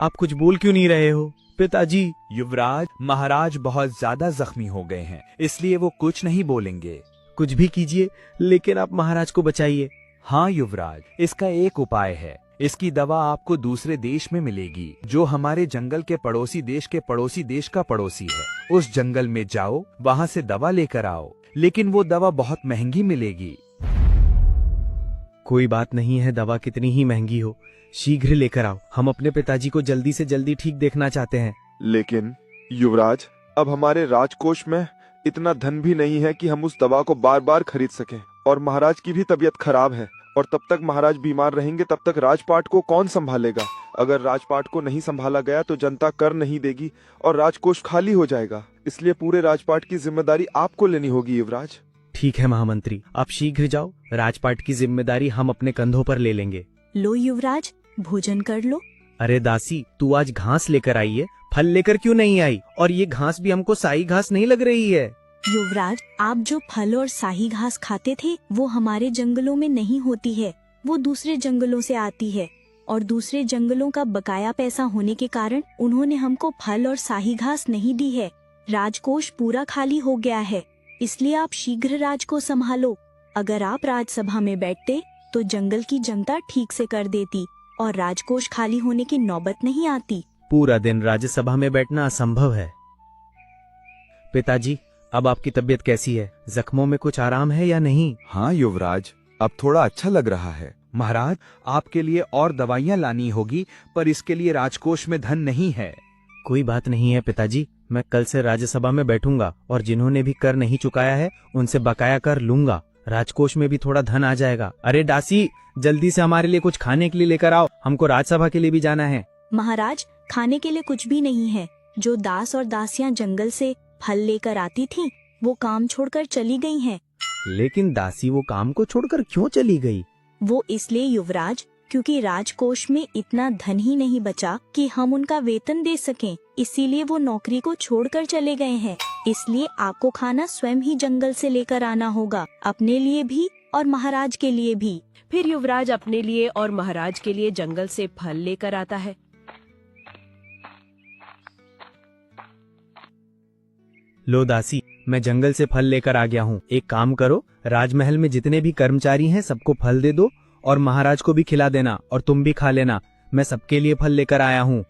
आप कुछ बोल क्यों नहीं रहे हो पिताजी? युवराज, महाराज बहुत ज्यादा जख्मी हो गए हैं, इसलिए वो कुछ नहीं बोलेंगे। कुछ भी कीजिए, लेकिन आप महाराज को बचाइए। हाँ युवराज, इसका एक उपाय है। इसकी दवा आपको दूसरे देश में मिलेगी, जो हमारे जंगल के पड़ोसी देश का पड़ोसी है। उस जंगल में जाओ, वहाँ से दवा लेकर आओ, लेकिन वो दवा बहुत महंगी मिलेगी। कोई बात नहीं है, दवा कितनी ही महंगी हो, शीघ्र लेकर आओ। हम अपने पिताजी को जल्दी से जल्दी ठीक देखना चाहते हैं। लेकिन युवराज, अब हमारे राजकोष में इतना धन भी नहीं है कि हम उस दवा को बार बार खरीद सकें, और महाराज की भी तबीयत खराब है, और तब तक महाराज बीमार रहेंगे, तब तक राजपाट को कौन संभालेगा? अगर राजपाट को नहीं संभाला गया तो जनता कर नहीं देगी और राजकोष खाली हो जाएगा। इसलिए पूरे राजपाट की जिम्मेदारी आपको लेनी होगी युवराज। ठीक है महामंत्री, आप शीघ्र जाओ, राजपाट की जिम्मेदारी हम अपने कंधों पर ले लेंगे। लो युवराज, भोजन कर लो। अरे दासी, तू आज घास लेकर आई है, फल लेकर क्यों नहीं आई? और ये घास भी हमको साई घास नहीं लग रही है। युवराज, आप जो फल और शाही घास खाते थे वो हमारे जंगलों में नहीं होती है, वो दूसरे जंगलों से आती है, और दूसरे जंगलों का बकाया पैसा होने के कारण उन्होंने हमको फल और शाही घास नहीं दी है। राजकोष पूरा खाली हो गया है, इसलिए आप शीघ्र राज को संभालो। अगर आप राजसभा में बैठते तो जंगल की जनता ठीक से कर देती और राजकोष खाली होने की नौबत नहीं आती। पूरा दिन राज्यसभा में बैठना असंभव है। पिताजी, अब आपकी तबीयत कैसी है? जख्मों में कुछ आराम है या नहीं? हाँ युवराज, अब थोड़ा अच्छा लग रहा है। महाराज, आपके लिए और दवाइयाँ लानी होगी, पर इसके लिए राजकोष में धन नहीं है। कोई बात नहीं है पिताजी, मैं कल से राज्यसभा में बैठूंगा और जिन्होंने भी कर नहीं चुकाया है उनसे बकाया कर लूंगा। राजकोष में भी थोड़ा धन आ जाएगा। अरे दासी, जल्दी से हमारे लिए कुछ खाने के लिए लेकर आओ, हमको राज्यसभा के लिए भी जाना है। महाराज, खाने के लिए कुछ भी नहीं है। जो दास और दासियां जंगल से फल लेकर आती थीं, वो काम छोड़कर चली गई हैं। लेकिन दासी वो काम को छोड़कर क्यों चली गई? वो इसलिए युवराज, क्योंकि राजकोष में इतना धन ही नहीं बचा कि हम उनका वेतन दे सकें, इसीलिए वो नौकरी को छोड़कर चले गए हैं। इसलिए आपको खाना स्वयं ही जंगल से लेकर आना होगा, अपने लिए भी और महाराज के लिए भी। फिर युवराज अपने लिए और महाराज के लिए जंगल से फल लेकर आता है। लो दासी, मैं जंगल से फल लेकर आ गया हूँ। एक काम करो, राजमहल में जितने भी कर्मचारी हैं सबको फल दे दो और महाराज को भी खिला देना, और तुम भी खा लेना। मैं सबके लिए फल लेकर आया हूँ।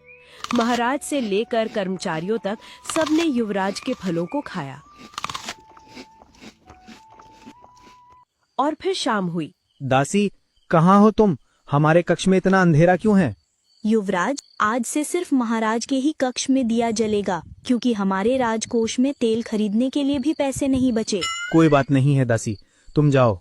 महाराज से लेकर कर्मचारियों तक सबने युवराज के फलों को खाया। और फिर शाम हुई। दासी, कहाँ हो तुम? हमारे कक्ष में इतना अंधेरा क्यों है? युवराज, आज से सिर्फ महाराज के ही कक्ष में दिया जलेगा, क्योंकि हमारे राजकोष में तेल खरीदने के लिए भी पैसे नहीं बचे। कोई बात नहीं है दासी, तुम जाओ।